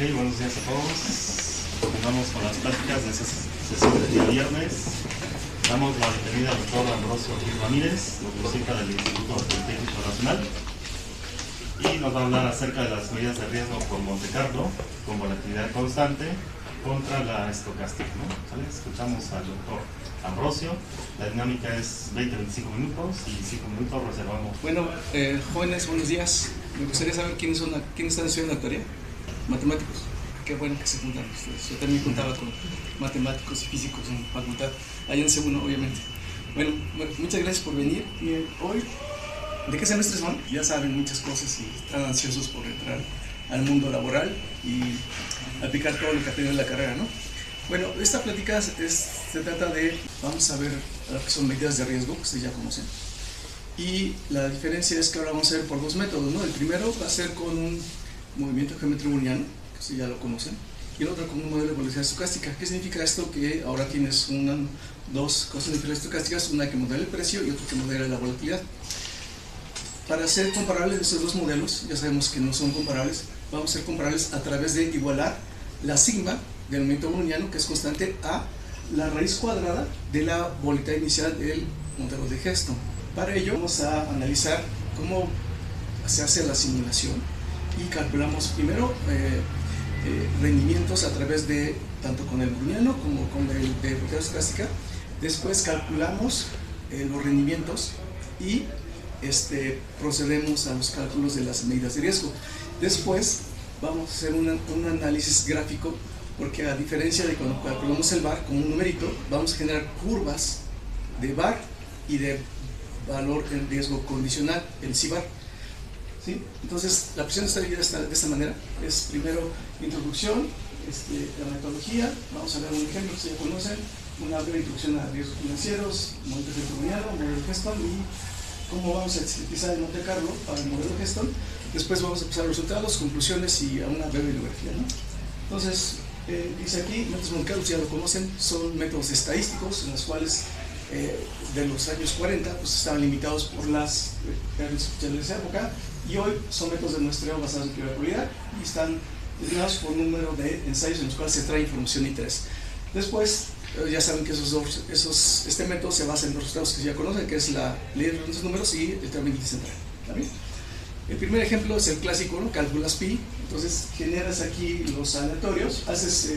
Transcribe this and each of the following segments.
Buenos días a todos. Continuamos con las pláticas de esta sesión del día viernes. Damos la bienvenida al doctor Ambrosio Ramírez, doctor del Instituto Politécnico Nacional, y nos va a hablar acerca de las medidas de riesgo por Monte Carlo, con volatilidad constante, contra la estocástica, ¿no? ¿Sale? Escuchamos al doctor Ambrosio. La dinámica es 20-25 minutos y 5 minutos reservamos. Bueno, jóvenes, buenos días. Me gustaría saber quiénes están estudiando actuaría. Matemáticos. Qué bueno que se juntan ustedes. Yo también contaba con matemáticos y físicos en facultad, allá en C1, obviamente. Bueno, muchas gracias por venir. Bien, hoy, ¿de qué semestre son? Ya saben muchas cosas y están ansiosos por entrar al mundo laboral y aplicar todo lo que aprenden en la carrera, ¿no? Bueno, esta plática se trata de, vamos a ver lo que son medidas de riesgo, que ustedes ya conocen. Y la diferencia es que ahora vamos a ver por dos métodos, ¿no? El primero va a ser con un movimiento geométrico browniano, que ustedes ya lo conocen, y el otro con un modelo de velocidad estocástica. ¿Qué significa esto? Que ahora tienes dos cosas de diferencias estocásticas, una que modela el precio y otra que modela la volatilidad. Para ser comparables estos dos modelos, ya sabemos que no son comparables, vamos a ser comparables a través de igualar la sigma del movimiento browniano, que es constante, a la raíz cuadrada de la volatilidad inicial del modelo de Heston. Para ello vamos a analizar cómo se hace la simulación y calculamos primero rendimientos a través de tanto con el browniano como con el de volatilidad estocástica. Después calculamos los rendimientos y procedemos a los cálculos de las medidas de riesgo. Después vamos a hacer un análisis gráfico, porque a diferencia de cuando calculamos el VAR como un numerito, vamos a generar curvas de VAR y de valor en riesgo condicional, el CIVAR. ¿Sí? Entonces, la presentación está dividida de esta manera. Es primero introducción, la metodología. Vamos a ver un ejemplo que ya conocen, una breve introducción a riesgos financieros, modelo de browniano, modelo de Heston y cómo vamos a utilizar el Monte Carlo para el modelo de Heston. Después vamos a pasar los resultados, conclusiones y a una breve bibliografía, ¿no? Entonces, dice aquí, métodos Monte Carlo, ya lo conocen, son métodos estadísticos en los cuales de los años 40 pues estaban limitados por las de esa época, y hoy son métodos de muestreo basados en probabilidad y están determinados por un número de ensayos en los cuales se trae información de interés. Después, ya saben que este método se basa en los resultados que ya conocen, que es la ley de los números y el término central. ¿Está bien? El primer ejemplo es el clásico, ¿no? Calculas pi, entonces generas aquí los aleatorios, haces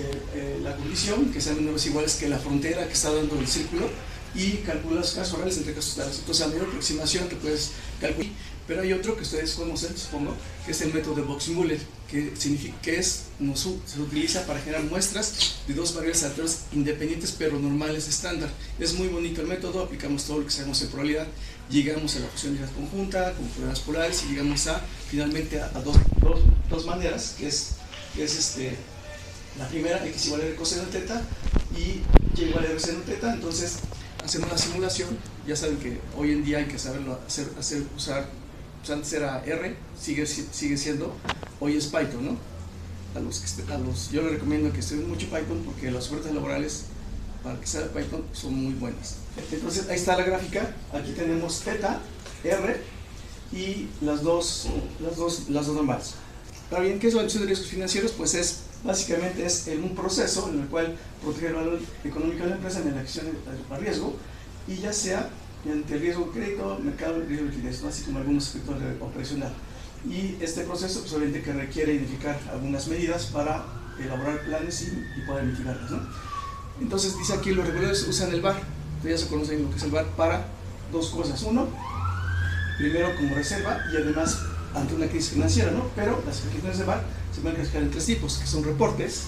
la condición, que sean números iguales que la frontera que está dando el círculo, y calculas casos reales entre casos tales. Entonces, a mayor aproximación que puedes calcular. Pero hay otro que ustedes conocen, supongo, que es el método de Box-Muller, que significa que se utiliza para generar muestras de dos variables aleatorias independientes pero normales estándar. Es muy bonito el método, aplicamos todo lo que sabemos de probabilidad, llegamos a la función de conjunta con problemas polares y llegamos finalmente a dos maneras, que es la primera, x igual a r coseno de teta y y igual a r seno de teta. Entonces hacemos la simulación. Ya saben que hoy en día hay que saberlo usar. Antes era R, sigue siendo, hoy es Python, ¿no? Yo les recomiendo que estudien mucho Python, porque las ofertas laborales para que sea Python son muy buenas. Entonces ahí está la gráfica. Aquí tenemos θ, R y las dos normales. Ahora bien, ¿qué es la emisión de riesgos financieros? Pues básicamente es un proceso en el cual protege el valor económico de la empresa en la acción al riesgo, y ya sea mediante el riesgo de crédito, mercado y riesgo de liquidez, ¿no? Así como algunos aspectos operacional. Y este proceso, pues obviamente que requiere identificar algunas medidas para elaborar planes y poder mitigarlas, ¿no? Entonces dice aquí, los reguladores usan el VAR. Entonces ya se conocen lo que es el VAR para dos cosas. Uno, primero como reserva y además ante una crisis financiera, ¿no? Pero las aplicaciones de VAR se pueden clasificar en tres tipos, que son reportes,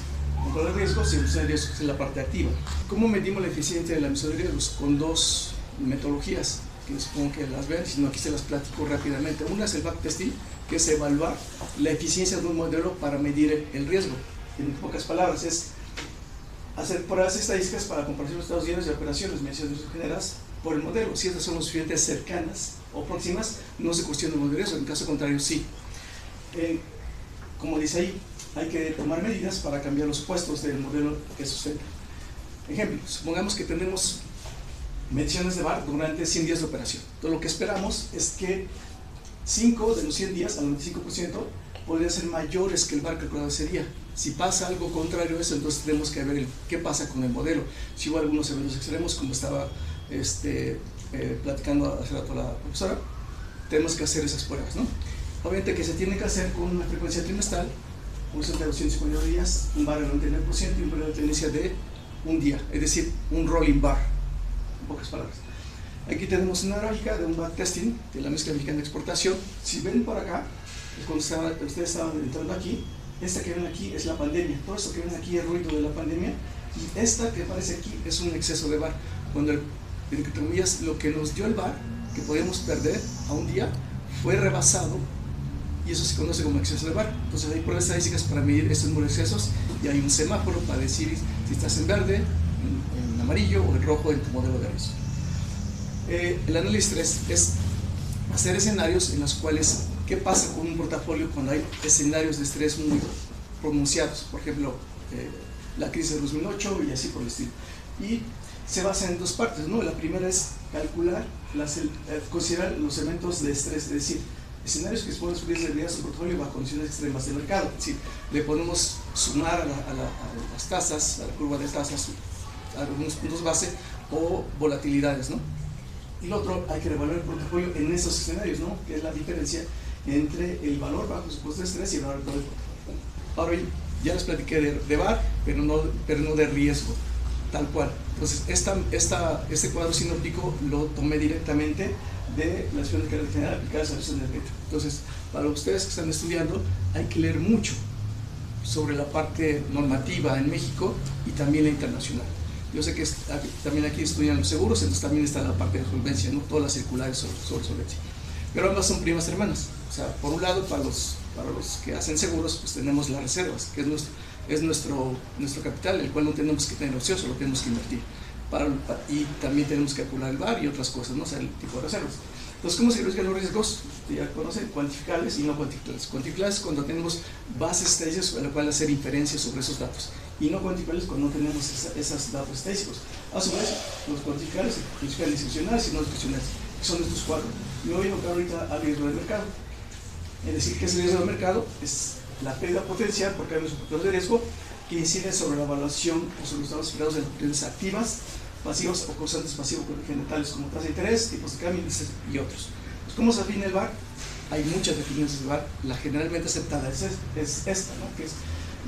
control de riesgos y emisión de riesgos, que es la parte activa. ¿Cómo medimos la eficiencia de la emisión de riesgos? Con dos metodologías, que supongo que las ven, si no aquí se las platico rápidamente. Una es el backtesting, que es evaluar la eficiencia de un modelo para medir el riesgo. En pocas palabras, es hacer pruebas estadísticas para comparación de estados diarios de operaciones, mediciones de riesgo generadas por el modelo. Si estas son lo suficientemente cercanas o próximas, no se cuestiona el modelo de riesgo, en caso contrario sí. Como dice ahí, hay que tomar medidas para cambiar los supuestos del modelo que sustenta. Ejemplo, supongamos que tenemos mediciones de VAR durante 100 días de operación. Entonces lo que esperamos es que 5 de los 100 días, al 95%, podrían ser mayores que el VAR calculado ese día. Si pasa algo contrario a eso, entonces tenemos que ver qué pasa con el modelo. Si hubo algunos eventos extremos, como estaba platicando hace rato la profesora, tenemos que hacer esas pruebas, ¿no? Obviamente que se tiene que hacer con una frecuencia trimestral, un centro de 250 días, un bar del 99% y un periodo de tendencia de un día, es decir, un rolling bar, en pocas palabras. Aquí tenemos una gráfica de un backtesting de la mezcla mexicana de exportación. Si ven por acá, cuando ustedes estaban entrando aquí, esta que ven aquí es la pandemia, todo esto que ven aquí es ruido de la pandemia, y esta que aparece aquí es un exceso de bar, cuando entre comillas lo que nos dio el bar, que podíamos perder a un día, fue rebasado, y eso se conoce como exceso de bar. Entonces hay pruebas estadísticas para medir estos números de excesos, y hay un semáforo para decir si estás en verde, en amarillo o en rojo en tu modelo de riesgo. El análisis 3 es hacer escenarios en los cuales qué pasa con un portafolio cuando hay escenarios de estrés muy pronunciados, por ejemplo la crisis de 2008 y así por el estilo. Y se basa en dos partes, ¿no? La primera es calcular, considerar los eventos de estrés, es decir, escenarios que pueden subir de su portafolio bajo condiciones extremas de mercado. Es decir, le podemos sumar a las tasas, a la curva de tasas, a algunos puntos base o volatilidades, ¿no? Y lo otro, hay que revaluar el portafolio en esos escenarios, ¿no? Que es la diferencia entre el valor bajo supuesto de estrés y el valor del portafolio. Ahora bien, ya les platiqué de VaR, pero no de riesgo, tal cual. Entonces, este cuadro sinóptico lo tomé directamente de la acción de carácter general aplicadas a la acción energética. Entonces, para ustedes que están estudiando, hay que leer mucho sobre la parte normativa en México y también la internacional. Yo sé que también aquí estudian los seguros, entonces también está la parte de solvencia, ¿no? Todas las circulares sobre solvencia. Pero ambas son primas hermanas. O sea, por un lado, para los que hacen seguros, pues tenemos las reservas, que es nuestro capital, el cual no tenemos que tener ocioso, lo tenemos que invertir. Y también tenemos que calcular el VaR y otras cosas, ¿no? O sea, el tipo de reservas. Entonces, ¿cómo se reducen los riesgos? Ya conocen, cuantificables y no cuantificables. Cuantificables cuando tenemos bases estadísticas con las cuales hacer inferencias sobre esos datos. Y no cuantificables cuando no tenemos esos datos estadísticos. A su vez, los cuantificables discrecionales y no discrecionales, que son estos cuatro. Me voy a enfocar ahorita al riesgo del mercado. Es decir, ¿qué es el riesgo del mercado? Es la pérdida potencial por cambio de su factor de riesgo que incide sobre la evaluación o sobre los estados esperados de las propiedades activas, pasivos o causantes pasivos tales como tasa de interés, tipos de cambio, índices y otros. Pues, ¿cómo se define el VaR? Hay muchas definiciones de VaR. La generalmente aceptada es esta, ¿no? Que es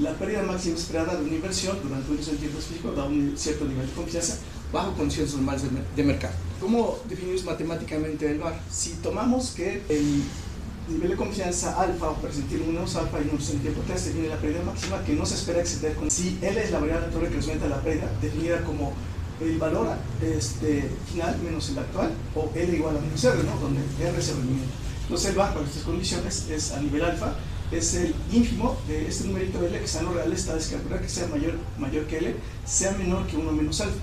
la pérdida máxima esperada de una inversión durante un tiempo específico da un cierto nivel de confianza bajo condiciones normales de mercado. ¿Cómo definimos matemáticamente el VaR? Si tomamos que el nivel de confianza alfa o percentil 1 alfa y 1 en tiempo 3 define la pérdida máxima que no se espera exceder con si L es la variable natural que representa la pérdida definida como el valor final menos el actual o L igual a menos R, ¿no? Donde R es el rendimiento. Entonces el VaR para estas condiciones es a nivel alfa, es el ínfimo de este numerito L que está en lo real, está descalcular que sea mayor que L, sea menor que 1 menos alfa.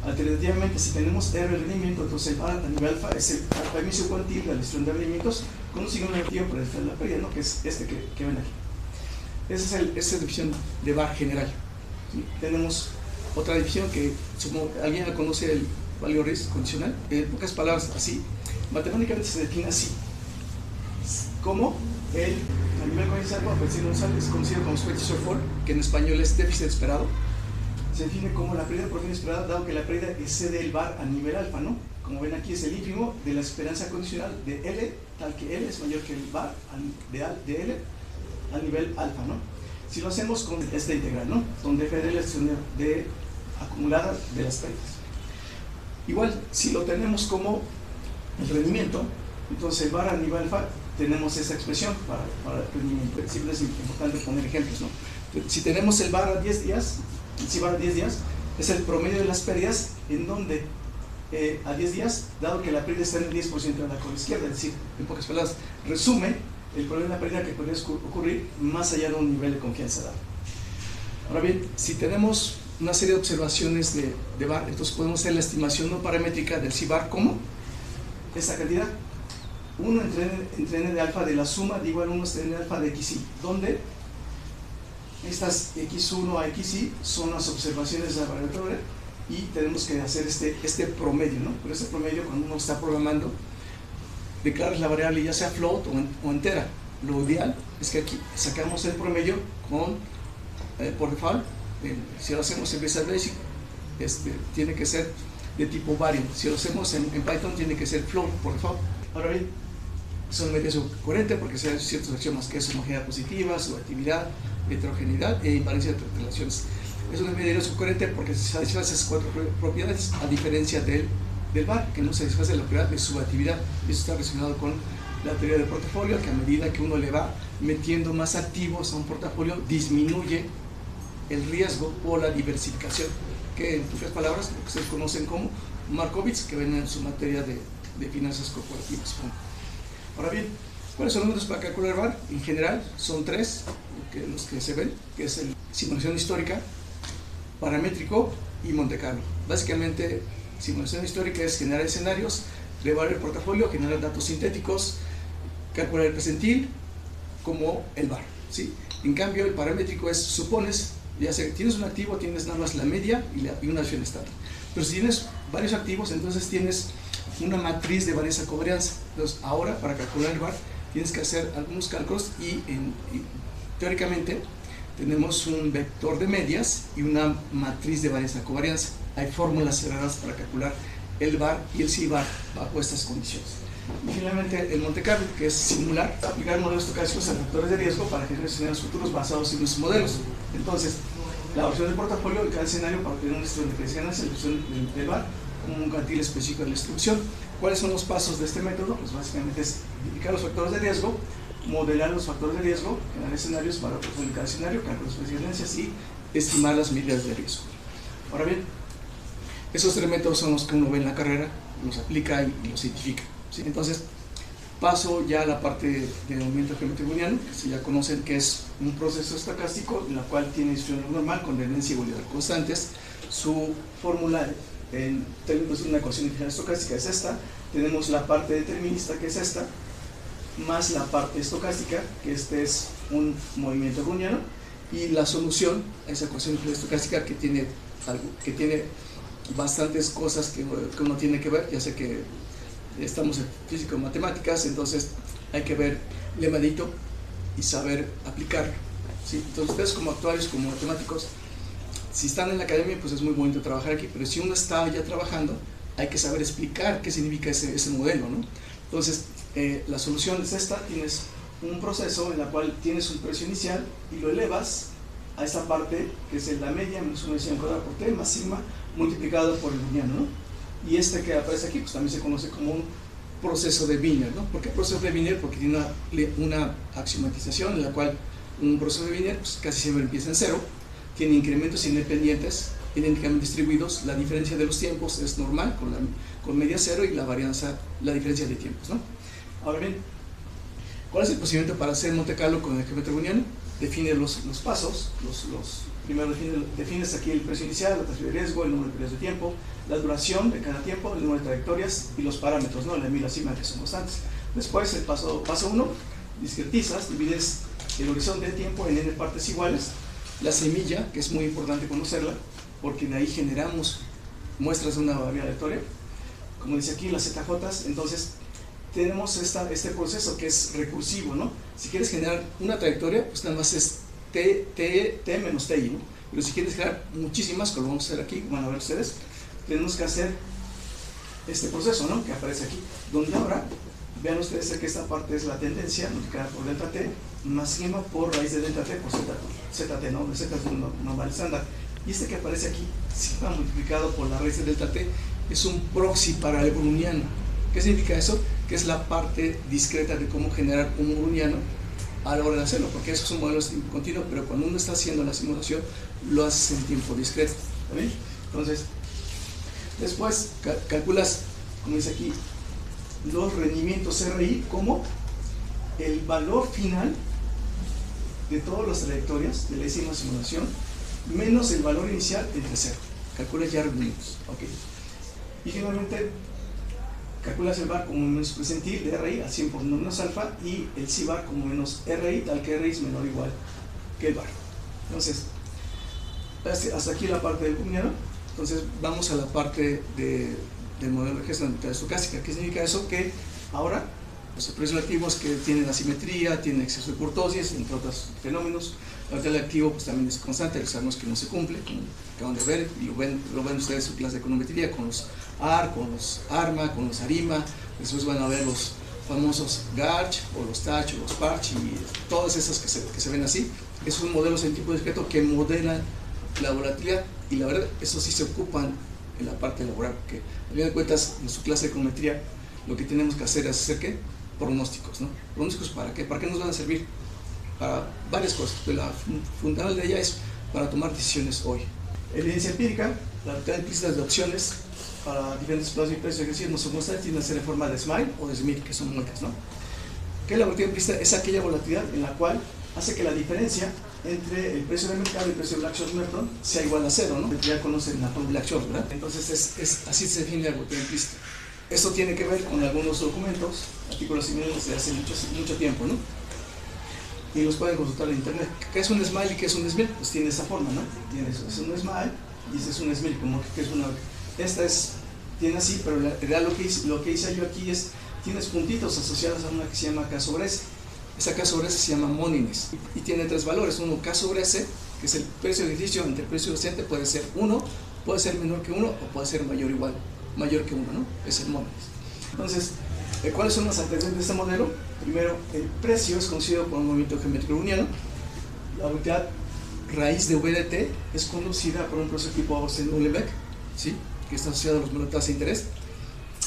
Alternativamente, si tenemos R de rendimiento, entonces el VaR a nivel alfa es el alfa emisio cuantil de la distribución de rendimientos con un signo negativo para defender la pérdida, ¿no? Que es que ven aquí. Esa es la definición de VaR general. ¿Sí? Tenemos otra definición que, ¿alguien la conoce? El valor riesgo condicional. En pocas palabras, así, matemáticamente se define así. Como a nivel condicional, es conocido como expected shortfall, que en español es déficit esperado. Se define como la pérdida por fin esperada, dado que la pérdida excede el VaR a nivel alfa, ¿no? Como ven aquí es el ínfimo de la esperanza condicional de L, tal que L es mayor que el VaR de L al nivel alfa, ¿no? Si lo hacemos con esta integral, ¿no? Donde F de L es de acumulada de las pérdidas. Igual, si lo tenemos como el rendimiento, entonces el VaR a nivel alfa tenemos esa expresión para el rendimiento. Siempre es importante poner ejemplos, ¿no? Si tenemos el VaR a 10 días, es el promedio de las pérdidas en donde a 10 días, dado que la pérdida está en el 10% de la curva izquierda, es decir, en pocas palabras, resume el problema de la pérdida que podría ocurrir más allá de un nivel de confianza dado. Ahora bien, si tenemos una serie de observaciones de VaR, entonces podemos hacer la estimación no paramétrica del CVaR como esta cantidad, 1 entre n de alfa de la suma de igual a 1 entre n de alfa de xi, donde estas x1 a xi son las observaciones de la variable y tenemos que hacer este promedio, ¿no? Pero este promedio, cuando uno está programando, declaras la variable ya sea float o entera. Lo ideal es que aquí sacamos el promedio con por default, si lo hacemos en Visual Basic, tiene que ser de tipo variant. Si lo hacemos en Python, tiene que ser float por default. Ahora bien, son medidas coherentes porque se dan ciertos axiomas que es homogeneidad positiva, subjetividad, heterogeneidad e invariancia de relaciones. Es una medida subcoherente porque se satisface esas 4 propiedades, a diferencia del VAR, que no se satisface la propiedad de subjetividad. Y eso está relacionado con la teoría del portafolio, que a medida que uno le va metiendo más activos a un portafolio, disminuye el riesgo por la diversificación, que en pocas palabras lo que ustedes conocen como Markowitz, que ven en su materia de finanzas corporativas. Ahora bien, ¿cuáles son los números para calcular VAR? En general son 3 los que se ven, que es el simulación histórica, paramétrico y Monte Carlo. Básicamente, simulación histórica es generar escenarios, evaluar el portafolio, generar datos sintéticos, calcular el percentil, como el VAR, ¿sí? En cambio, el paramétrico es, supones, ya sea que tienes un activo, tienes nada más la media y una acción estándar. Pero si tienes varios activos, entonces tienes una matriz de varianza covarianza. Entonces, ahora, para calcular el VAR, tienes que hacer algunos cálculos y teóricamente tenemos un vector de medias y una matriz de varianza covarianza. Hay fórmulas cerradas para calcular el VAR y el C-VAR bajo estas condiciones. Y finalmente el Monte Carlo, que es simular, aplicar modelos estocásticos a factores de riesgo para generar escenarios futuros basados en nuestros modelos. Entonces, la opción del portafolio de cada escenario para obtener una distribución de creencia ganancia, la opción del VAR, como un cuantil específico de la distribución. ¿Cuáles son los pasos de este método? Pues básicamente es identificar los factores de riesgo, modelar los factores de riesgo, generar escenarios para portafolio de cada escenario, cálculos de ganancias y estimar las medidas de riesgo. Ahora bien, esos 3 métodos son los que uno ve en la carrera, los aplica y los identifica, ¿sí? Entonces, paso ya a la parte de movimiento geométrico booleano, que si ya conocen que es un proceso estocástico en la cual tiene distribución normal con tendencia y igualdad constantes. Su fórmula en términos de una ecuación integral estocástica es esta. Tenemos la parte determinista, que es esta, más la parte estocástica, que este es un movimiento booleano, y la solución a esa ecuación integral estocástica que tiene bastantes cosas que uno tiene que ver. Ya sé que estamos en física y matemáticas, entonces hay que ver lemadito y saber aplicar, ¿sí? Entonces ustedes como actuarios, como matemáticos, si están en la academia, pues es muy bonito trabajar aquí, pero si uno está ya trabajando, hay que saber explicar qué significa ese modelo, ¿no? Entonces, la solución es esta. Tienes un proceso en el cual tienes un precio inicial y lo elevas a esta parte que es la media menos 1 cuadrada por t más sigma multiplicado por el booleano, ¿no? Y este que aparece aquí, pues también se conoce como un proceso de Wiener, ¿no? ¿Por qué proceso de Wiener? Porque tiene una axiomatización en la cual un proceso de Wiener pues, casi siempre empieza en 0, tiene incrementos independientes idénticamente distribuidos, la diferencia de los tiempos es normal con media 0 y la varianza, la diferencia de tiempos, ¿no? Ahora bien, ¿cuál es el procedimiento para hacer Monte Carlo con el geometría booleano? Define los pasos. Primero defines aquí el precio inicial, la tasa de riesgo, el número de periodos de tiempo, la duración de cada tiempo, el número de trayectorias y los parámetros, ¿no? La y la sigma, que son constantes. Después, el paso 1, discretizas, divides el horizonte de tiempo en n partes iguales. La semilla, que es muy importante conocerla, porque de ahí generamos muestras de una variable aleatoria, como dice aquí, las ZJ. Entonces, tenemos este proceso que es recursivo, ¿no? Si quieres generar una trayectoria, pues nada más es t menos ti, ¿no? Pero si quieres generar muchísimas, como lo vamos a hacer aquí, van a ver ustedes, tenemos que hacer este proceso, ¿no? Que aparece aquí, donde ahora, vean ustedes que esta parte es la tendencia multiplicada por delta t, más sigma por raíz de delta t por zt, ¿no? Z es un normal estándar. Y este que aparece aquí, sigma multiplicado por la raíz de delta t, es un proxy para el browniano. ¿Qué significa eso? Que es la parte discreta de cómo generar un browniano a la hora de hacerlo, porque esos son modelos de tiempo continuo, pero cuando uno está haciendo la simulación, lo haces en tiempo discreto, ¿está bien? Entonces, después calculas, como dice aquí, los rendimientos RI como el valor final de todas las trayectorias de la décima simulación menos el valor inicial entre 0. Calculas ya rendimientos, ¿ok? Y finalmente calculas el VAR como menos percentil de RI al 100 por menos alfa y el C-VAR como menos RI, tal que RI es menor o igual que el VAR. Entonces, hasta aquí la parte del booleano. Entonces, vamos a la parte del modelo de gestión estocástica. ¿Qué significa eso? Que ahora Los precios activos que tienen asimetría, tienen exceso de kurtosis, entre otros fenómenos. La volatilidad activo pues, también es constante, sabemos que no se cumple, como acaban de ver, y lo ven ustedes en su clase de econometría con los AR, con los ARMA, con los ARIMA, después van a ver los famosos GARCH o los TACH o los PARCH y todas esas que se ven así. Es un modelo científico discreto que modela la volatilidad y la verdad, eso sí se ocupan en la parte laboral, porque al final de cuentas en su clase de econometría lo que tenemos que hacer es hacer ¿qué? Pronósticos, ¿no? ¿Pronósticos para qué? ¿Para qué nos van a servir? Para varias cosas, pero la fundamental de ella es para tomar decisiones hoy. Evidencia empírica, la volatilidad implícita de opciones para diferentes plazos y precios ejercidos no muestra, tiene que ser en forma de SMILE o de SMIL, que son muecas, ¿no? ¿Qué es la volatilidad implícita? Es aquella volatilidad en la cual hace que la diferencia entre el precio de mercado y el precio de Black-Scholes-Merton sea igual a cero, ¿no? Ya conocen la fórmula Black-Scholes, ¿verdad? Entonces, así se define la volatilidad implícita. Esto tiene que ver con algunos documentos, artículos similares de hace mucho tiempo, ¿no? Y los pueden consultar en internet. ¿Qué es un SMILE y qué es un SMIL? Pues tiene esa forma, ¿no? Tiene eso, es un SMILE y ese es un SMIL, como que es una... Esta es, tiene así, pero en realidad lo que hice yo aquí es, tienes puntitos asociados a una que se llama K sobre S. Esa K sobre S se llama moneyness y tiene tres valores. Uno, K sobre S, que es el precio de ejercicio entre el precio docente, puede ser 1, puede ser menor que 1 o puede ser mayor que 1, ¿no? Es el moneyness. Entonces, ¿cuáles son las antecedentes de este modelo? Primero, el precio es conocido por un movimiento geométrico browniano. La volatilidad raíz de VDT es conducida por un proceso tipo Austen-Uhlenbeck, ¿sí? Que está asociado a los modelos de tasa de interés,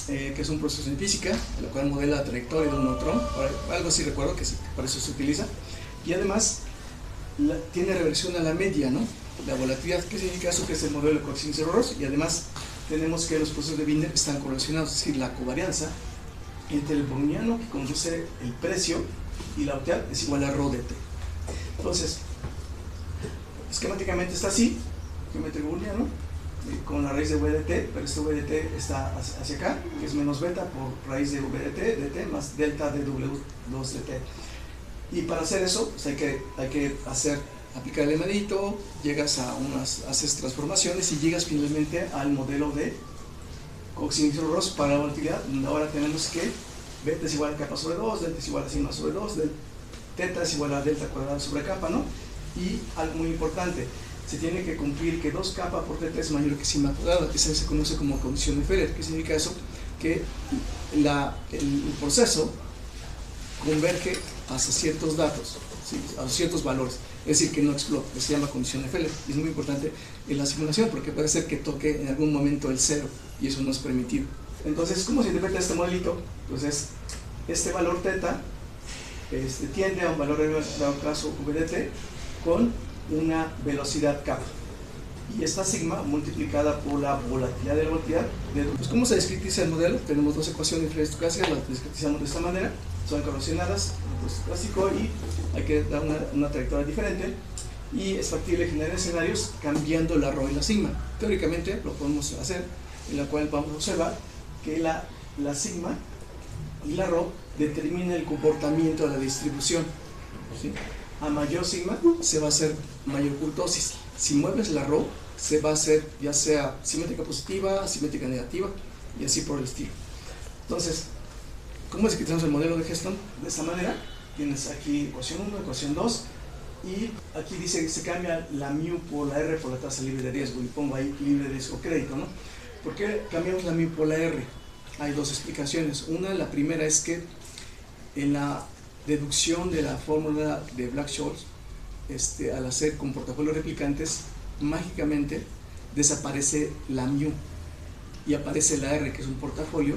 que es un proceso en física, el cual modela la trayectoria de un neutrón, algo así recuerdo que para eso se utiliza, y además tiene reversión a la media, ¿no? La volatilidad, ¿qué significa eso? Que es el modelo de coeficientes errores, y además tenemos que los procesos de Wiener están correlacionados, es decir, la covarianza entre el browniano que conduce el precio y la volatilidad es igual a ρ de t. Entonces, esquemáticamente está así, geométrico browniano, con la raíz de VDT, pero este VDT está hacia acá, que es menos beta por raíz de VDT, dt, más delta de W2dt. Y para hacer eso, pues hay que aplicar el medito, llegas a haces transformaciones y llegas finalmente al modelo de Cox-Ross para la volatilidad, donde ahora tenemos que beta es igual a kappa sobre 2, delta es igual a sigma sobre 2, teta es igual a delta cuadrada sobre kappa, ¿no? Y algo muy importante, se tiene que cumplir que 2 kappa por teta es mayor que sigma cuadrada, que se conoce como condición de Feller. ¿Qué significa eso? Que el proceso converge hacia ciertos datos, ¿sí? A ciertos valores, es decir, que no explota, se llama condición de Feller. Y es muy importante en la simulación porque puede ser que toque en algún momento el cero y eso no es permitido. Entonces, ¿cómo se interpreta este modelito? Pues este valor teta tiende a un valor de plazo VDT con una velocidad kappa y esta sigma multiplicada por la volatilidad de la volatilidad. Pues, ¿cómo se descritiza el modelo? Tenemos dos ecuaciones diferentes estocásticas, las descriptizamos de esta manera, son correlacionadas, pues clásico, y hay que dar una trayectoria diferente y es factible generar escenarios cambiando la ρ y la sigma. Teóricamente lo podemos hacer, en la cual vamos a observar que la sigma y la ρ determina el comportamiento de la distribución, ¿sí? A mayor sigma se va a hacer mayor kurtosis. Si mueves la ρ, se va a hacer ya sea simétrica positiva, simétrica negativa y así por el estilo. Entonces, ¿cómo describimos el modelo de Heston? De esta manera, tienes aquí ecuación 1, ecuación 2 y aquí dice que se cambia la mu por la r por la tasa libre de riesgo y pongo ahí libre de riesgo crédito, ¿no? ¿Por qué cambiamos la mu por la r? Hay dos explicaciones. La primera es que en la deducción de la fórmula de Black-Scholes, al hacer con portafolios replicantes, mágicamente desaparece la mu y aparece la R, que es un portafolio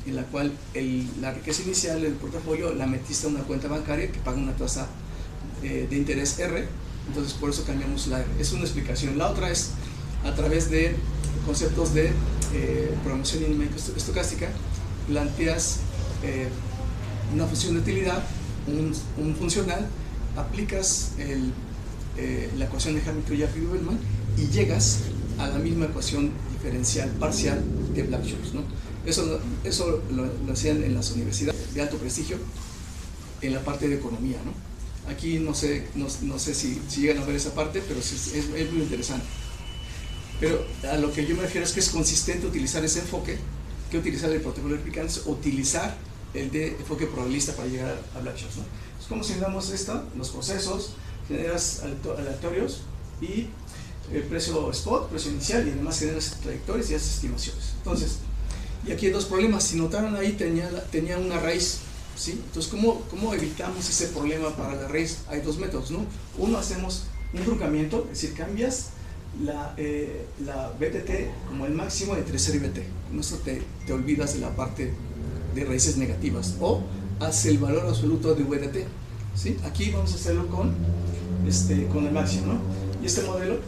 en la cual la riqueza inicial del portafolio la metiste a una cuenta bancaria que paga una tasa de interés R, entonces por eso cambiamos la R. Es una explicación. La otra es a través de conceptos de programación dinámica estocástica, planteas una función de utilidad, un funcional, aplicas la ecuación de Hamilton-Jaffe-Bellman y llegas a la misma ecuación diferencial parcial de Black-Scholes, ¿no? Eso lo hacían en las universidades de alto prestigio en la parte de economía, ¿no? Aquí no sé si llegan a ver esa parte, pero es muy interesante. Pero a lo que yo me refiero es que es consistente utilizar ese enfoque, que utilizar el protocolo de replicantes, utilizar el de enfoque probabilista para llegar a Black-Scholes, ¿no? Entonces, ¿cómo simulamos esto? Los procesos, generas aleatorios y el precio spot, precio inicial, y además generas trayectorias y haces estimaciones. Entonces, y aquí hay dos problemas. Si notaron ahí, tenía una raíz, ¿sí? Entonces, ¿cómo evitamos ese problema para la raíz? Hay dos métodos, ¿no? Uno, hacemos un truncamiento, es decir, cambias la BTT como el máximo entre 0 y BT. Con esto te olvidas de la parte de raíces negativas, o hace el valor absoluto de VDT, ¿sí? Aquí vamos a hacerlo con el máximo, ¿no? Y este modelo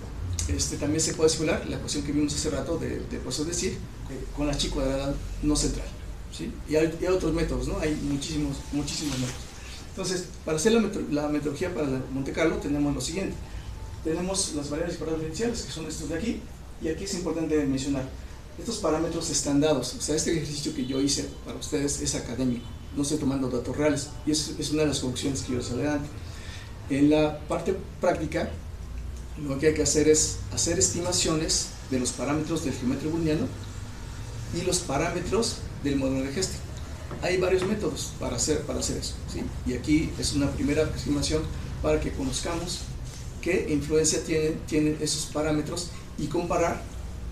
también se puede simular, la ecuación que vimos hace rato de por eso decir, con la chi cuadrada no central, ¿sí? Y hay otros métodos, ¿no? Hay muchísimos métodos. Entonces, para hacer la metodología para Monte Carlo tenemos lo siguiente. Tenemos las variables y parámetros iniciales, que son estos de aquí, y aquí es importante mencionar, estos parámetros están dados. O sea, este ejercicio que yo hice para ustedes es académico, no estoy tomando datos reales, y eso es una de las conclusiones que yo les adelanto. En la parte práctica, lo que hay que hacer es hacer estimaciones de los parámetros del geometría browniano y los parámetros del modelo de Hesston. Hay varios métodos para hacer eso, ¿sí? Y aquí es una primera aproximación para que conozcamos qué influencia tienen esos parámetros y comparar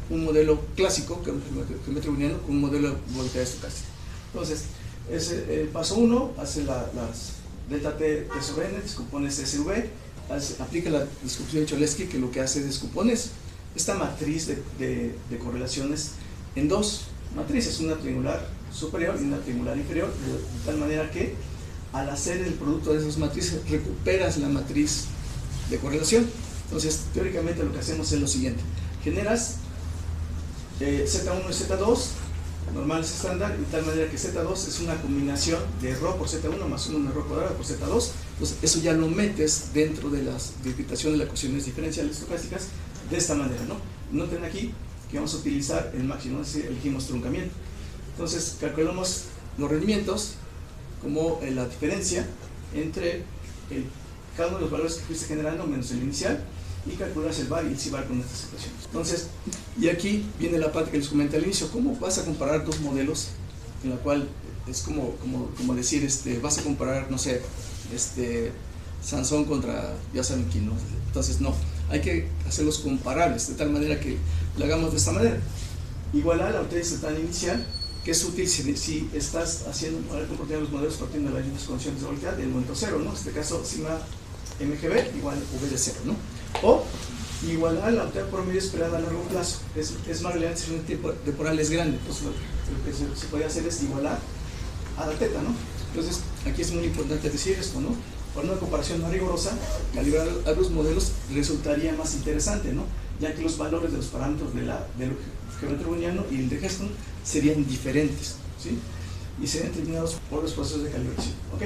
un modelo clásico, que es el geometría browniano, con un modelo de volatilidad estocástica. Entonces, el paso 1, hace las delta T sobre N, descompones SV, aplica la descomposición de Cholesky, que lo que hace es descompones esta matriz de correlaciones en dos matrices, una triangular superior y una triangular inferior, de tal manera que al hacer el producto de esas matrices recuperas la matriz de correlación. Entonces, teóricamente lo que hacemos es lo siguiente: generas Z1 y Z2 normales estándar, de tal manera que Z2 es una combinación de ρ por Z1 más 1 de ρ cuadrado por Z2. Entonces, eso ya lo metes dentro de las decretaciones de las ecuaciones diferenciales estocásticas de esta manera, ¿no? Noten aquí que vamos a utilizar el máximo, es decir, elegimos truncamiento. Entonces, calculamos los rendimientos como la diferencia entre cada uno de los valores que fuiste generando menos el inicial, y calculas el VAR y el C-VAR con estas ecuaciones. Entonces, y aquí viene la parte que les comenté al inicio: ¿cómo vas a comparar dos modelos en la cual es como decir, vas a comparar, no sé, Sansón contra ya saben quién, ¿no? Entonces, no, hay que hacerlos comparables, de tal manera que lo hagamos de esta manera. Igual a la utilidad tan inicial, que es útil si estás haciendo el comportamiento de los modelos partiendo de las mismas condiciones de volatilidad del momento cero, ¿no? En este caso, sigma MGB igual V de cero, ¿no? O igual a la utilidad promedio esperada a largo plazo, es más relevante si el tiempo temporal es grande. Entonces, lo que se puede hacer es igualar a la teta, ¿no? Entonces, aquí es muy importante decir esto, ¿no? Para una comparación más rigurosa, calibrar a los modelos resultaría más interesante, ¿no? Ya que los valores de los parámetros del geometría browniano y el de Hesston serían diferentes, ¿sí? Y serían determinados por los procesos de calibración, ¿ok?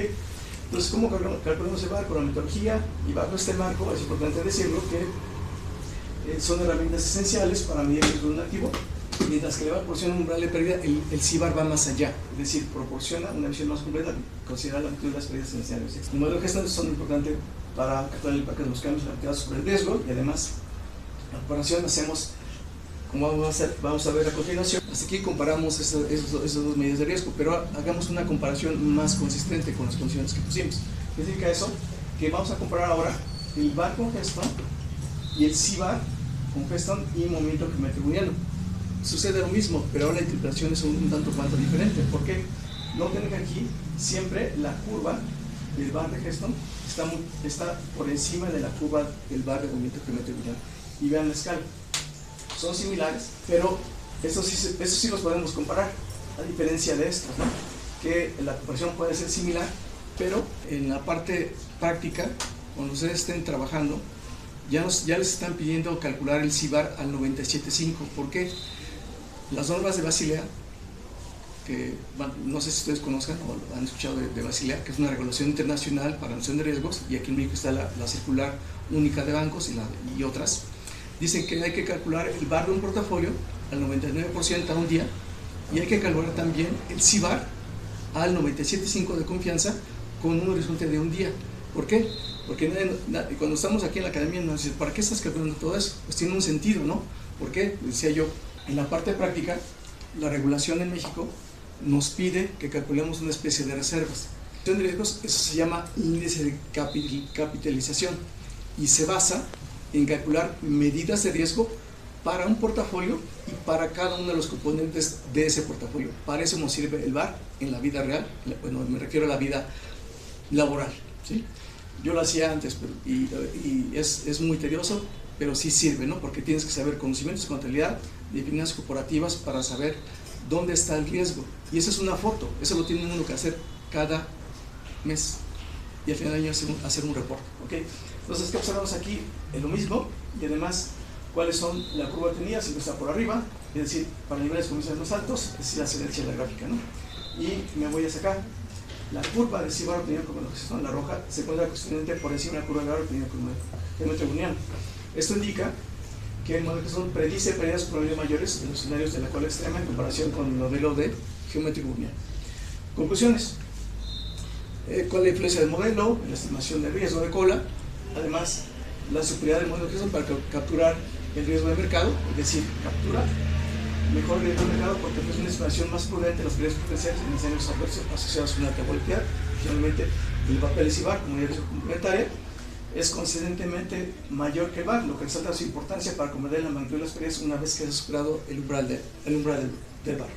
Entonces, ¿cómo calculamos el VAR? Con la metodología, y bajo este marco es importante decirlo que son herramientas esenciales para medir el riesgo de un activo, mientras que el VAR proporciona un umbral de pérdida, el C-VAR va más allá, es decir, proporciona una visión más completa, considera la amplitud de las pérdidas iniciales. Los modelos de Hesston son importantes para calcular el impacto de los cambios relativos sobre el riesgo, y además, la comparación hacemos, como vamos a ver a continuación. Hasta aquí comparamos esas dos medidas de riesgo, pero hagamos una comparación más consistente con las condiciones que pusimos. ¿Qué significa eso? Que vamos a comparar ahora el VAR con Hesston y el C-VAR con Hesston y movimiento geométrico browniano. Sucede lo mismo, pero ahora la interpretación es un tanto cuanto diferente. ¿Por qué? Noten que aquí siempre la curva del VAR de Hesston está por encima de la curva del VAR de movimiento geométrico browniano. Y vean la escala. Son similares, pero estos sí los podemos comparar, a diferencia de estos, ¿no? Que la comparación puede ser similar, pero en la parte práctica, cuando ustedes estén trabajando, ya les están pidiendo calcular el C-VAR al 97.5. ¿Por qué? Las normas de Basilea, que no sé si ustedes conozcan o han escuchado de Basilea, que es una regulación internacional para la gestión de riesgos, y aquí en México está la circular única de bancos y otras. Dicen que hay que calcular el VAR de un portafolio al 99% a un día, y hay que calcular también el C-VAR al 97.5 de confianza con un horizonte de un día. ¿Por qué? Porque cuando estamos aquí en la academia nos dicen, ¿para qué estás calculando todo eso? Pues tiene un sentido, ¿no? ¿Por qué? Decía yo, en la parte práctica, la regulación en México nos pide que calculemos una especie de reservas. De riesgos, eso se llama índice de capitalización y se basa en calcular medidas de riesgo para un portafolio y para cada uno de los componentes de ese portafolio. Para eso nos sirve el VaR en la vida real, bueno, me refiero a la vida laboral, ¿sí? Yo lo hacía antes y es muy tedioso, pero sí sirve, ¿no? Porque tienes que saber conocimientos de contabilidad, de finanzas corporativas para saber dónde está el riesgo. Y esa es una foto, eso lo tiene uno que hacer cada mes y al final del año hacer un reporte, ¿ok? Entonces, ¿qué observamos aquí? Es lo mismo y además, ¿cuáles son la curva obtenida? Siempre está por arriba, es decir, para niveles comerciales más altos, es la ascendencia de la gráfica, ¿no? Y me voy a sacar la curva de CIBAR obtenida como lo que se llama la roja, se encuentra constantemente por encima de la curva de VaR obtenida como el metro booleano. Esto indica que el modelo que son predice pérdidas probablemente mayores en los escenarios de la cola extrema en comparación con el modelo de geométrico booleano. Conclusiones. ¿Cuál es la influencia del modelo en la estimación del riesgo de cola? Además, la superioridad del modelo que son para capturar el riesgo de mercado, es decir, captura mejor el riesgo de mercado porque es una estimación más prudente de los riesgos potenciales en escenarios adversos asociados a una alta volatilidad. Finalmente, el papel de CIBAR, como ya complementaria, es consistentemente mayor que el VaR, lo que resalta su importancia para comprender la magnitud de las pérdidas una vez que se ha superado el umbral del VaR.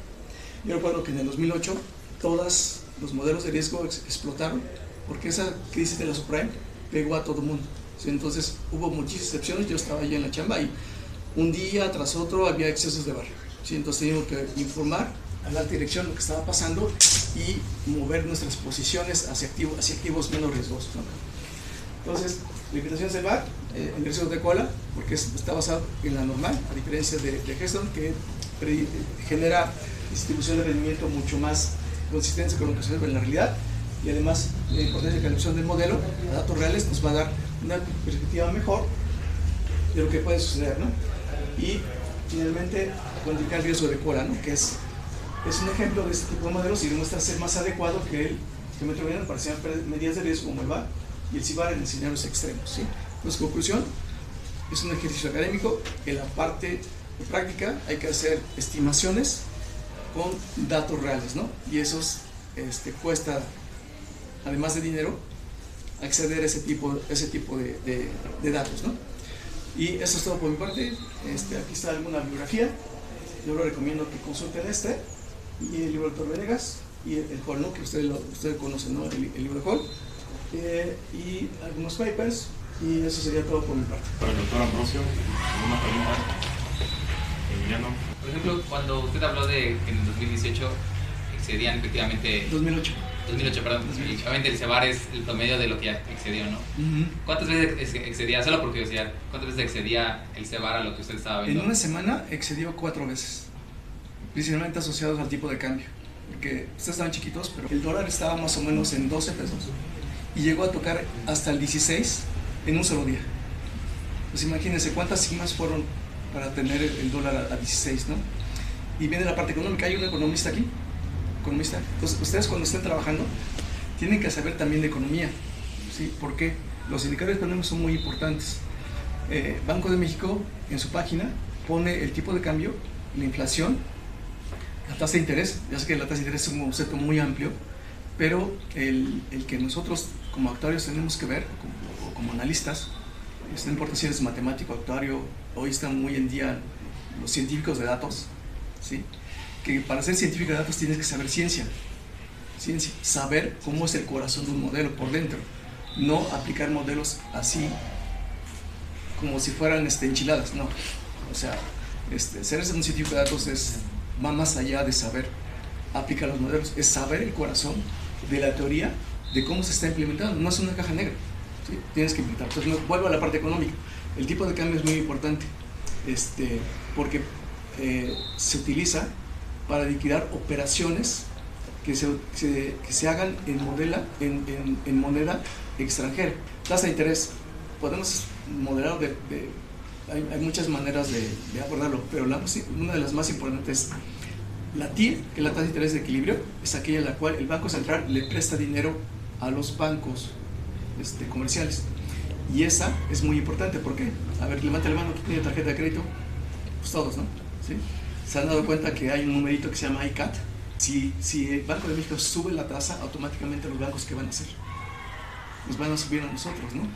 Yo recuerdo que en el 2008 todos los modelos de riesgo explotaron porque esa crisis de la subprime pegó a todo el mundo. ¿Sí? Entonces hubo muchísimas excepciones, yo estaba allí en la chamba y un día tras otro había excesos de VaR. ¿Sí? Entonces teníamos que informar a la alta dirección lo que estaba pasando y mover nuestras posiciones hacia activos menos riesgosos, ¿no? Entonces, la invitación es el VaR, el riesgo de cola, porque está basado en la normal, a diferencia de Heston, que genera distribución de rendimiento mucho más consistente con lo que se ve en la realidad, y además la importancia de calculación del modelo a datos reales nos va a dar una perspectiva mejor de lo que puede suceder, ¿no? Y finalmente, cuantificar el riesgo de cola, ¿no? Que es un ejemplo de este tipo de modelos y demuestra ser más adecuado que el geométrico booleano para hacer medidas de riesgo como el VaR y el CIBAR en escenarios extremos, ¿sí? Entonces, conclusión, es un ejercicio académico. En la parte de práctica hay que hacer estimaciones con datos reales, ¿no? Y eso cuesta, además de dinero, acceder a ese tipo de datos, ¿no? Y eso es todo por mi parte. Aquí está alguna bibliografía. Yo lo recomiendo que consulten y el libro del Dr. Venegas y el Hall, ¿no? Que ustedes conocen, ¿no? El libro de Hall. Y algunos papers, y eso sería todo por mi parte. Para el doctor Ambrosio, ¿alguna pregunta? Emiliano. Por ejemplo, cuando usted habló de que en el 2018 excedían efectivamente... 2008, perdón. Efectivamente el CIBAR es el promedio de lo que ya excedió, ¿no? ¿Cuántas veces excedía, solo por curiosidad, cuántas veces excedía el CIBAR a lo que usted estaba viendo? En una semana excedió 4 veces, principalmente asociados al tipo de cambio, porque ustedes estaban chiquitos, pero el dólar estaba más o menos en 12 pesos. Y llegó a tocar hasta el 16 en un solo día. Pues imagínense cuántas sigmas fueron para tener el dólar a 16, ¿no? Y viene la parte económica. Hay un economista aquí, economista. Entonces, ustedes cuando estén trabajando tienen que saber también de economía, ¿sí? ¿Por qué? Los indicadores económicos son muy importantes. Banco de México en su página pone el tipo de cambio, la inflación, la tasa de interés. Ya sé que la tasa de interés es un concepto muy amplio, pero el que nosotros como actuarios tenemos que ver, o como analistas, no importa si eres matemático, actuario, hoy están muy en día los científicos de datos, ¿sí? Que para ser científico de datos tienes que saber ciencia, saber cómo es el corazón de un modelo por dentro, no aplicar modelos así como si fueran enchiladas, no. O sea, ser un científico de datos va más allá de saber aplicar los modelos, es saber el corazón de la teoría de cómo se está implementando. No es una caja negra, ¿sí? Tienes que implementar. Entonces, vuelvo a la parte económica. El tipo de cambio es muy importante, porque se utiliza para liquidar operaciones que se hagan en moneda extranjera. Tasa de interés, podemos modelarlo hay muchas maneras de abordarlo, pero una de las más importantes, la TIR, que es la tasa de interés de equilibrio, es aquella en la cual el Banco Central le presta dinero a los bancos comerciales. Y esa es muy importante, ¿por qué? A ver, levanta la mano, ¿quién tiene tarjeta de crédito? Pues todos, ¿no? ¿Sí? Se han dado cuenta que hay un numerito que se llama ICAT, Si el Banco de México sube la tasa, automáticamente los bancos, ¿qué van a hacer? Nos van a subir a nosotros, ¿no?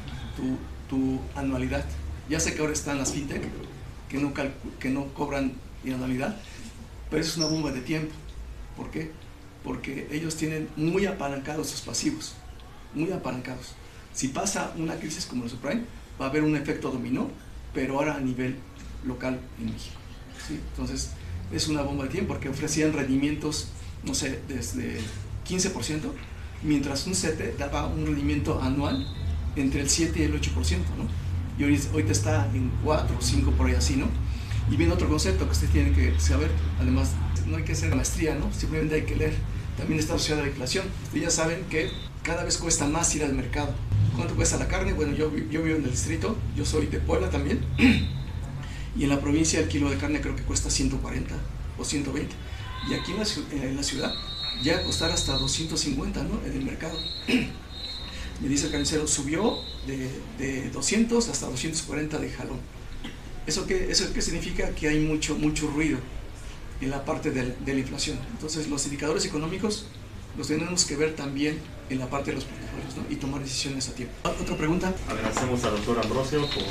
Tu anualidad. Ya sé que ahora están las fintech, que no cobran anualidad, pero eso es una bomba de tiempo. ¿Por qué? Porque ellos tienen muy apalancados sus pasivos, muy apalancados. Si pasa una crisis como el subprime, va a haber un efecto dominó, pero ahora a nivel local en México, ¿sí? Entonces, es una bomba de tiempo porque ofrecían rendimientos, no sé, desde 15%, mientras un CETE daba un rendimiento anual entre el 7 y el 8%, ¿no? Y ahorita está en 4 o 5 por ahí así, ¿no? Y viene otro concepto que ustedes tienen que saber, además, no hay que hacer maestría, ¿no? Simplemente hay que leer. También está asociada a la inflación. Ustedes ya saben que cada vez cuesta más ir al mercado. ¿Cuánto cuesta la carne? Bueno, yo vivo en el distrito, yo soy de Puebla también, y en la provincia el kilo de carne creo que cuesta 140 o 120. Y aquí en la ciudad llega a costar hasta 250, ¿no? En el mercado. Me dice el carnicero, subió de 200 hasta 240 de jalón. ¿Eso qué significa? Que hay mucho ruido en la parte de la inflación. Entonces los indicadores económicos los tenemos que ver también en la parte de los portafolios, ¿no? Y tomar decisiones a tiempo. ¿Otra pregunta? Agradecemos al doctor Ambrosio por